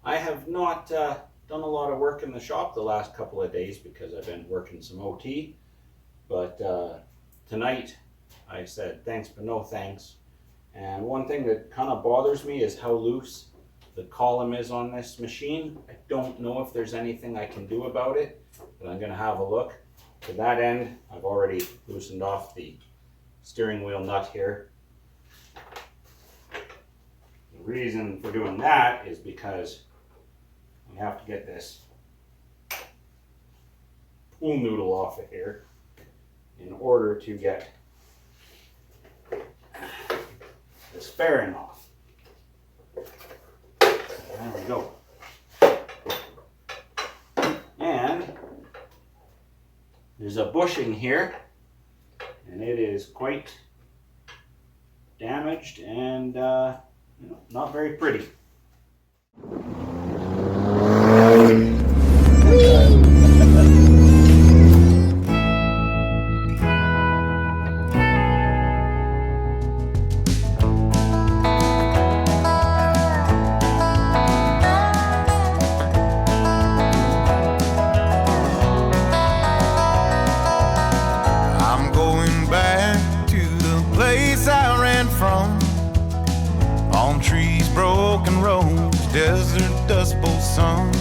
I have not done a lot of work in the shop the last couple of days because I've been working some OT. But tonight I said thanks but no thanks. And one thing that kind of bothers me is how loose the column is on this machine. I don't know if there's anything I can do about it, but I'm going to have a look. To that end, I've already loosened off the steering wheel nut here. The reason for doing that is because we have to get this pool noodle off of here in order to get this fairing off. There we go. And there's a bushing here, and it is quite damaged and not very pretty. Palm trees, broken roads, desert dust bowl sun,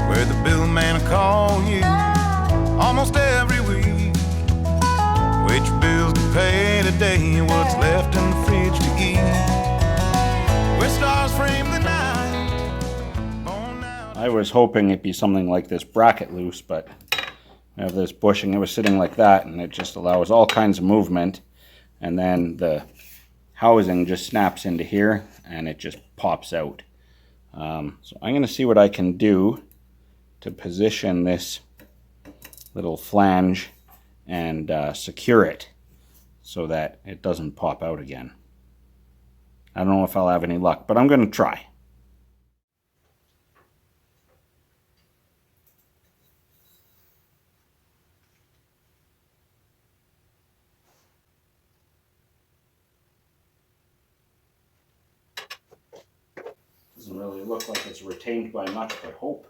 where the bill man will call you almost every week. Which bills to pay today, what's left in the fridge to eat, where stars frame the night. I was hoping it'd be something like this bracket loose, but I have this bushing. It was sitting like that, and it just allows all kinds of movement, and then the housing just snaps into here and it just pops out. So I'm going to see what I can do to position this little flange and secure it so that it doesn't pop out again. I don't know if I'll have any luck, but I'm going to try. Doesn't really look like it's retained by much, but hope.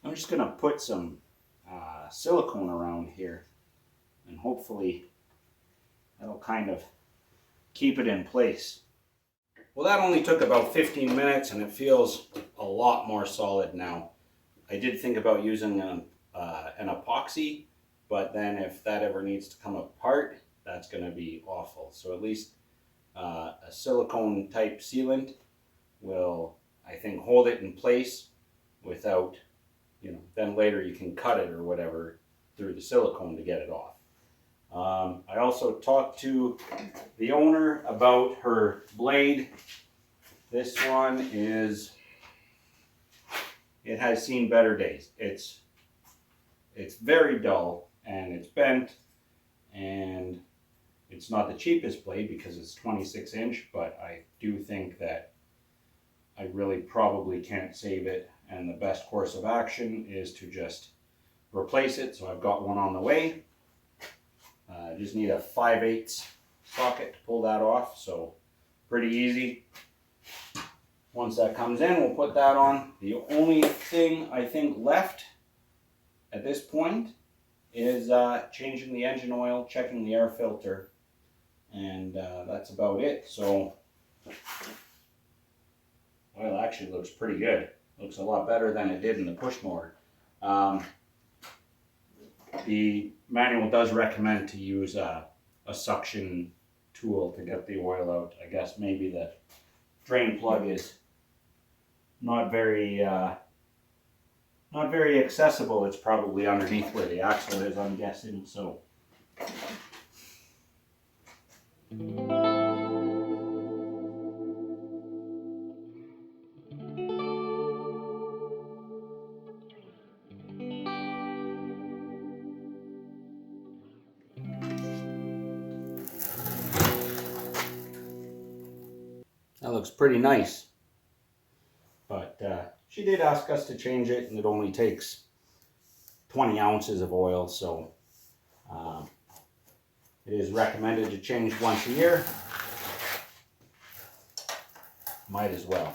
I'm just going to put some silicone around here, and hopefully that'll kind of keep it in place. Well, that only took about 15 minutes, and it feels a lot more solid now. I did think about using an epoxy, but then if that ever needs to come apart, that's going to be awful. So at least a silicone type sealant will, I think, hold it in place without, then later you can cut it or whatever through the silicone to get it off. I also talked to the owner about her blade. This one it has seen better days. It's very dull and it's bent, and it's not the cheapest blade because it's 26 inch, but I do think that I really probably can't save it, and the best course of action is to just replace it. So I've got one on the way. I just need a 5/8 socket to pull that off, so pretty easy. Once that comes in, we'll put that on. The only thing I think left at this point is changing the engine oil, checking the air filter, and that's about it. So oil actually looks pretty good. Looks a lot better than it did in the push motor. The manual does recommend to use a suction tool to get the oil out. I guess maybe the drain plug is not very accessible. It's probably underneath where the axle is, I'm guessing. So that looks pretty nice. But she did ask us to change it, and it only takes 20 ounces of oil, so It is recommended to change once a year. Might as well.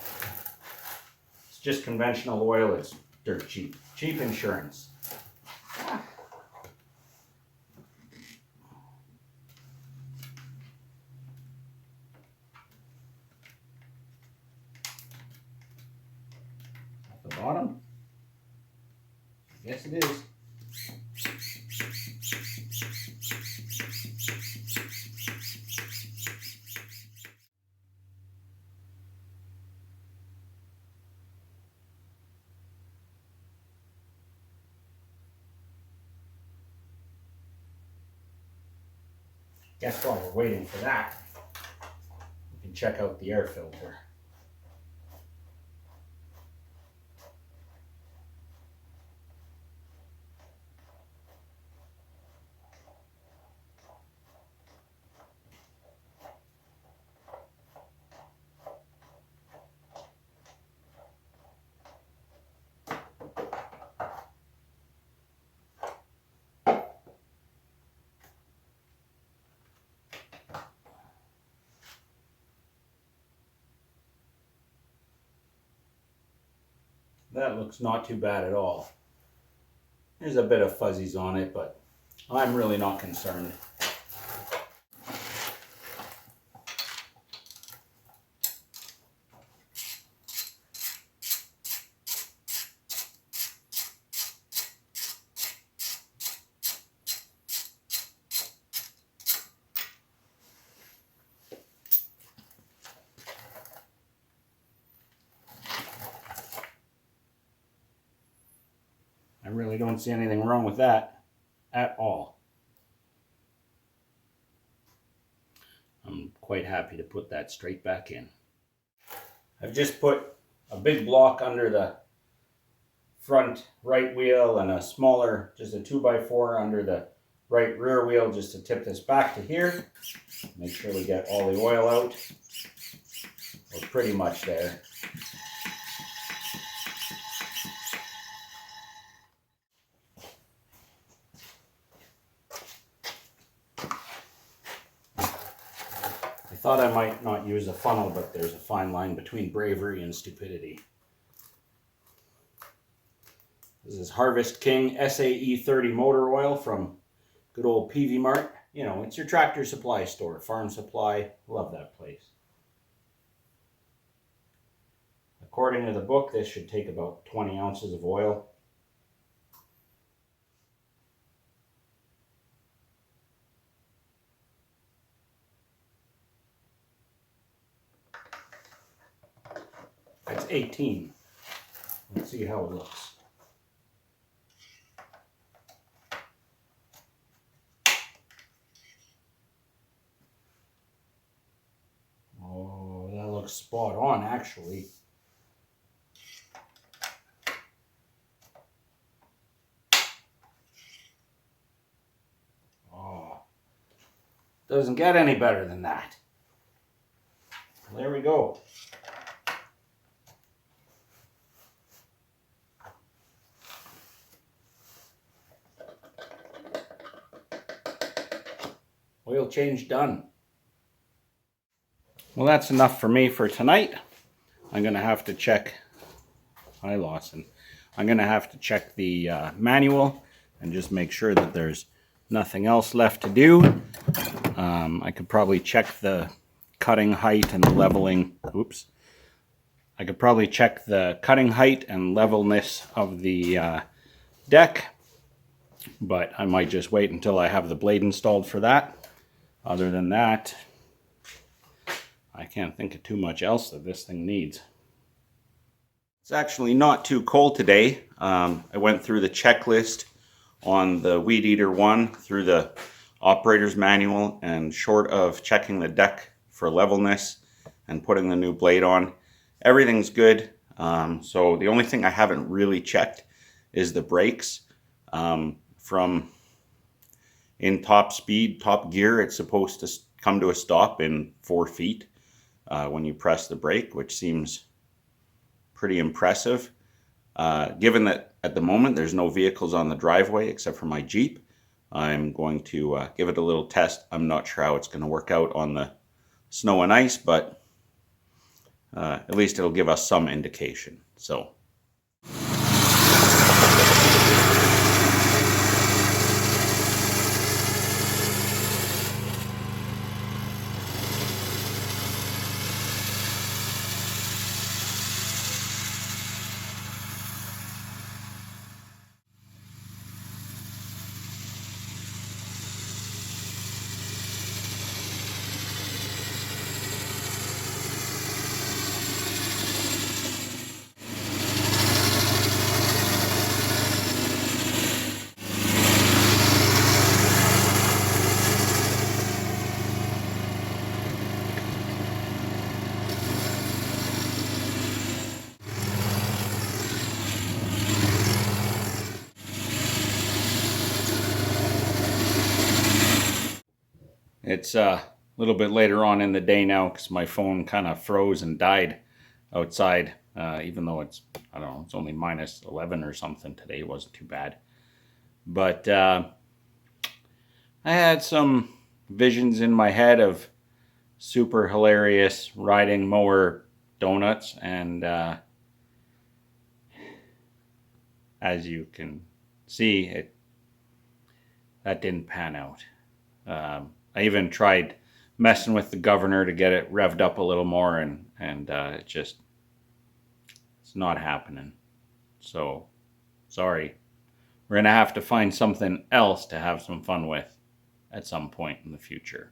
It's just conventional oil. It's dirt cheap. Cheap insurance. At the bottom? Yes, it is. Guess while we're waiting for that, we can check out the air filter. That looks not too bad at all. There's a bit of fuzzies on it, but I'm really not concerned. I really don't see anything wrong with that at all. I'm quite happy to put that straight back in. I've just put a big block under the front right wheel and a smaller, just a 2x4 under the right rear wheel, just to tip this back to here. Make sure we get all the oil out. We're pretty much there. I thought I might not use a funnel, but there's a fine line between bravery and stupidity. This is Harvest King SAE 30 motor oil from good old Peavey Mart. You know, it's your tractor supply store, farm supply. Love that place. According to the book, this should take about 20 ounces of oil. It's 18. Let's see how it looks. Oh, that looks spot on, actually. Oh, doesn't get any better than that. There we go. Oil change done. Well, that's enough for me for tonight. I'm going to have to check. Hi, Lawson. I'm going to have to check the manual and just make sure that there's nothing else left to do. I could probably check the cutting height and the leveling. Oops. I could probably check the cutting height and levelness of the deck, but I might just wait until I have the blade installed for that. Other than that, I can't think of too much else that this thing needs. It's actually not too cold today. I went through the checklist on the Weed Eater 1 through the operator's manual, and short of checking the deck for levelness and putting the new blade on, everything's good. So the only thing I haven't really checked is the brakes. From in top speed, top gear, it's supposed to come to a stop in 4 feet when you press the brake, which seems pretty impressive. Given that at the moment there's no vehicles on the driveway except for my Jeep, I'm going to give it a little test. I'm not sure how it's going to work out on the snow and ice, but at least it'll give us some indication. So. It's a little bit later on in the day now because my phone kind of froze and died outside, even though it's, I don't know, it's only minus 11 or something today. It wasn't too bad. But I had some visions in my head of super hilarious riding mower donuts, and as you can see, that didn't pan out. I even tried messing with the governor to get it revved up a little more, and it's not happening. So, sorry. We're going to have to find something else to have some fun with at some point in the future.